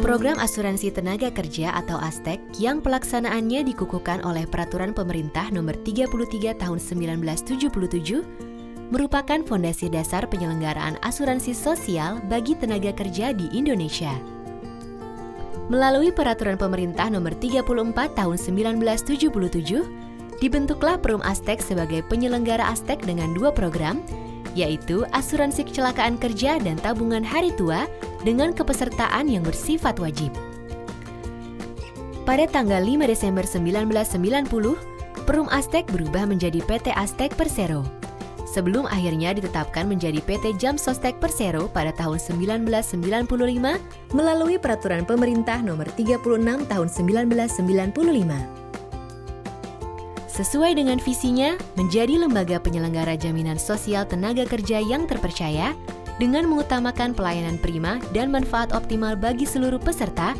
Program Asuransi Tenaga Kerja atau ASTEK yang pelaksanaannya dikukuhkan oleh Peraturan Pemerintah Nomor 33 Tahun 1977 merupakan fondasi dasar penyelenggaraan asuransi sosial bagi tenaga kerja di Indonesia. Melalui Peraturan Pemerintah Nomor 34 Tahun 1977, dibentuklah Perum ASTEK sebagai penyelenggara ASTEK dengan dua program, yaitu Asuransi Kecelakaan Kerja dan Tabungan Hari Tua dengan kepesertaan yang bersifat wajib. Pada tanggal 5 Desember 1990, Perum ASTEK berubah menjadi PT ASTEK Persero, sebelum akhirnya ditetapkan menjadi PT Jam Sostek Persero pada tahun 1995 melalui Peraturan Pemerintah Nomor 36 Tahun 1995. Sesuai dengan visinya, menjadi lembaga penyelenggara jaminan sosial tenaga kerja yang terpercaya dengan mengutamakan pelayanan prima dan manfaat optimal bagi seluruh peserta,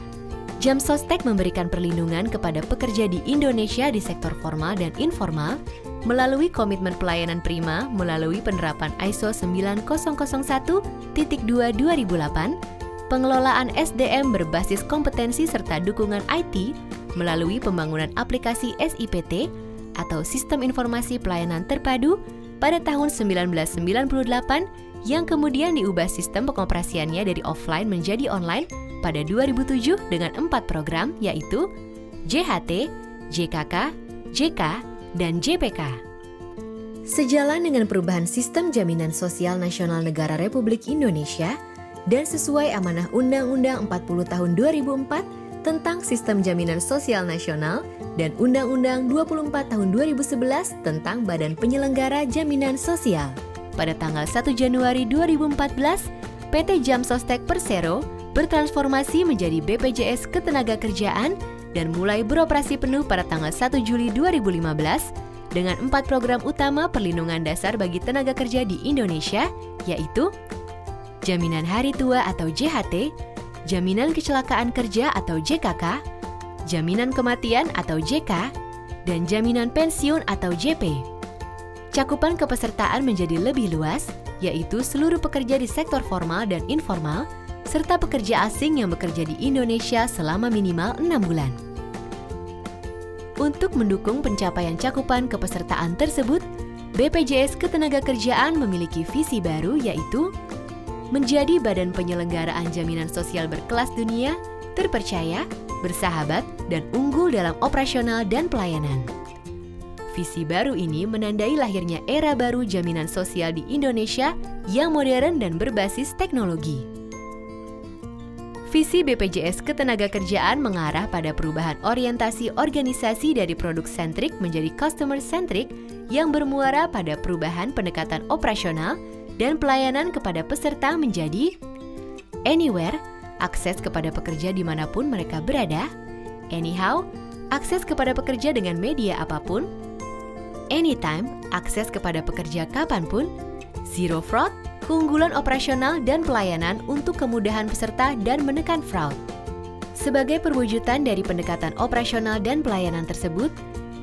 Jam Sostek memberikan perlindungan kepada pekerja di Indonesia di sektor formal dan informal melalui komitmen pelayanan prima melalui penerapan ISO 9001.2/2008, pengelolaan SDM berbasis kompetensi serta dukungan IT melalui pembangunan aplikasi SIPT atau Sistem Informasi Pelayanan Terpadu pada tahun 1998 yang kemudian diubah sistem pengoperasiannya dari offline menjadi online pada 2007 dengan 4 program yaitu JHT, JKK, JK, dan JPK. Sejalan dengan perubahan sistem jaminan sosial nasional negara Republik Indonesia dan sesuai amanah Undang-Undang 40 tahun 2004 tentang Sistem Jaminan Sosial Nasional dan Undang-Undang 24 tahun 2011 tentang Badan Penyelenggara Jaminan Sosial. Pada tanggal 1 Januari 2014, PT Jam Sostek Persero bertransformasi menjadi BPJS Ketenagakerjaan dan mulai beroperasi penuh pada tanggal 1 Juli 2015 dengan 4 program utama perlindungan dasar bagi tenaga kerja di Indonesia, yaitu Jaminan Hari Tua atau JHT, Jaminan Kecelakaan Kerja atau JKK, Jaminan Kematian atau JK, dan Jaminan Pensiun atau JP. Cakupan kepesertaan menjadi lebih luas, yaitu seluruh pekerja di sektor formal dan informal, serta pekerja asing yang bekerja di Indonesia selama minimal 6 bulan. Untuk mendukung pencapaian cakupan kepesertaan tersebut, BPJS Ketenagakerjaan memiliki visi baru yaitu menjadi badan penyelenggaraan jaminan sosial berkelas dunia, terpercaya, bersahabat, dan unggul dalam operasional dan pelayanan. Visi baru ini menandai lahirnya era baru jaminan sosial di Indonesia yang modern dan berbasis teknologi. Visi BPJS Ketenagakerjaan mengarah pada perubahan orientasi organisasi dari produk-sentrik menjadi customer-centric yang bermuara pada perubahan pendekatan operasional dan pelayanan kepada peserta menjadi anywhere, akses kepada pekerja dimanapun mereka berada, anyhow, akses kepada pekerja dengan media apapun, anytime, akses kepada pekerja kapanpun, zero fraud, keunggulan operasional dan pelayanan untuk kemudahan peserta dan menekan fraud. Sebagai perwujudan dari pendekatan operasional dan pelayanan tersebut,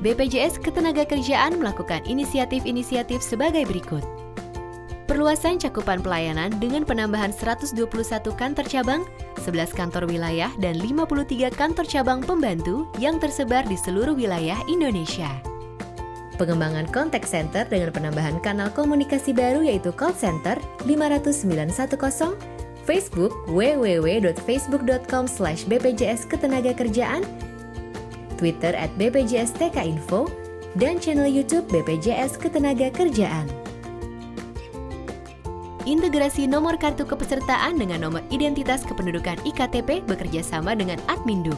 BPJS Ketenagakerjaan melakukan inisiatif-inisiatif sebagai berikut. Perluasan cakupan pelayanan dengan penambahan 121 kantor cabang, 11 kantor wilayah, dan 53 kantor cabang pembantu yang tersebar di seluruh wilayah Indonesia. Pengembangan contact center dengan penambahan kanal komunikasi baru yaitu call center 50910, Facebook www.facebook.com/bpjsketenagakerjaan, Twitter @bpjsTKinfo, dan channel YouTube BPJS Ketenagakerjaan. Integrasi nomor kartu kepesertaan dengan nomor identitas kependudukan IKTP bekerja sama dengan Adminduk.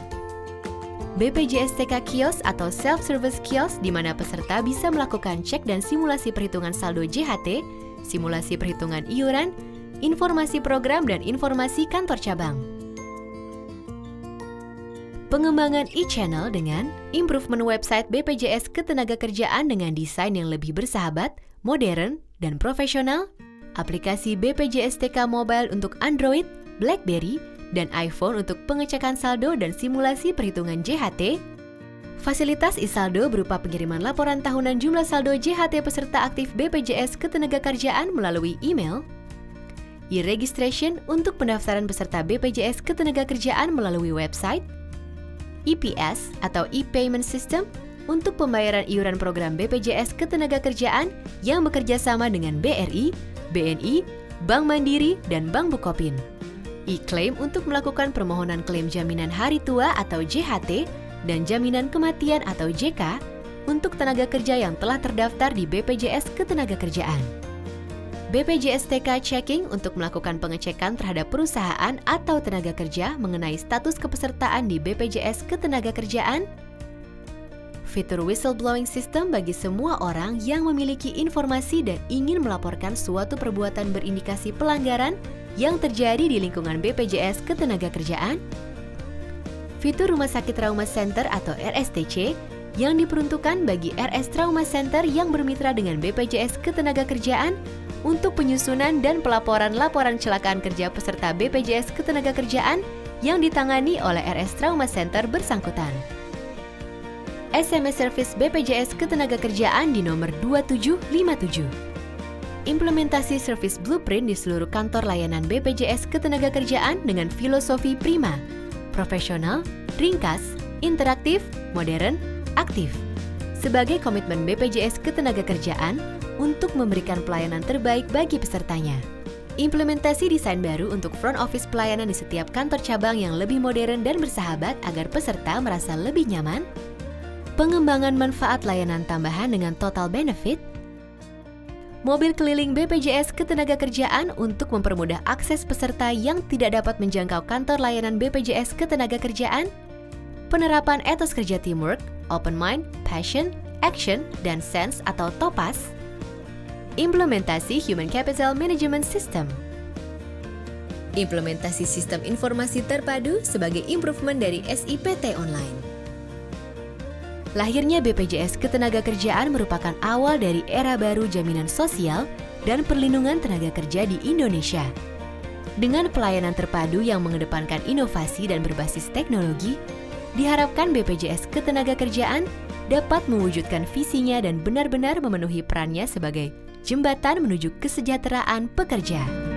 BPJS TK Kios atau Self-Service Kios di mana peserta bisa melakukan cek dan simulasi perhitungan saldo JHT, simulasi perhitungan iuran, informasi program dan informasi kantor cabang. Pengembangan e-channel dengan improvement website BPJS Ketenagakerjaan dengan desain yang lebih bersahabat, modern, dan profesional, aplikasi BPJS TK Mobile untuk Android, BlackBerry, dan iPhone untuk pengecekan saldo dan simulasi perhitungan JHT, fasilitas e-saldo berupa pengiriman laporan tahunan jumlah saldo JHT peserta aktif BPJS Ketenagakerjaan melalui email, e-registration untuk pendaftaran peserta BPJS Ketenagakerjaan melalui website, EPS atau e-payment system untuk pembayaran iuran program BPJS Ketenagakerjaan yang bekerja sama dengan BRI, BNI, Bank Mandiri, dan Bank Bukopin. E-claim untuk melakukan permohonan klaim jaminan hari tua atau JHT dan jaminan kematian atau JK untuk tenaga kerja yang telah terdaftar di BPJS Ketenagakerjaan. BPJS TK Checking untuk melakukan pengecekan terhadap perusahaan atau tenaga kerja mengenai status kepesertaan di BPJS Ketenagakerjaan. Fitur whistleblowing system bagi semua orang yang memiliki informasi dan ingin melaporkan suatu perbuatan berindikasi pelanggaran yang terjadi di lingkungan BPJS Ketenagakerjaan. Fitur Rumah Sakit Trauma Center atau RSTC yang diperuntukkan bagi RS Trauma Center yang bermitra dengan BPJS Ketenagakerjaan untuk penyusunan dan pelaporan laporan kecelakaan kerja peserta BPJS Ketenagakerjaan yang ditangani oleh RS Trauma Center bersangkutan. SMS Service BPJS Ketenagakerjaan di nomor 2757. Implementasi Service Blueprint di seluruh kantor layanan BPJS Ketenagakerjaan dengan filosofi prima, profesional, ringkas, interaktif, modern, aktif. Sebagai komitmen BPJS Ketenagakerjaan untuk memberikan pelayanan terbaik bagi pesertanya. Implementasi desain baru untuk front office pelayanan di setiap kantor cabang yang lebih modern dan bersahabat agar peserta merasa lebih nyaman. Pengembangan manfaat layanan tambahan dengan total benefit. Mobil keliling BPJS Ketenagakerjaan untuk mempermudah akses peserta yang tidak dapat menjangkau kantor layanan BPJS Ketenagakerjaan. Penerapan etos kerja teamwork, open mind, passion, action, dan sense atau TOPAS. Implementasi Human Capital Management System. Implementasi sistem informasi terpadu sebagai improvement dari SIPT online. Lahirnya BPJS Ketenagakerjaan merupakan awal dari era baru jaminan sosial dan perlindungan tenaga kerja di Indonesia. Dengan pelayanan terpadu yang mengedepankan inovasi dan berbasis teknologi, diharapkan BPJS Ketenagakerjaan dapat mewujudkan visinya dan benar-benar memenuhi perannya sebagai jembatan menuju kesejahteraan pekerja.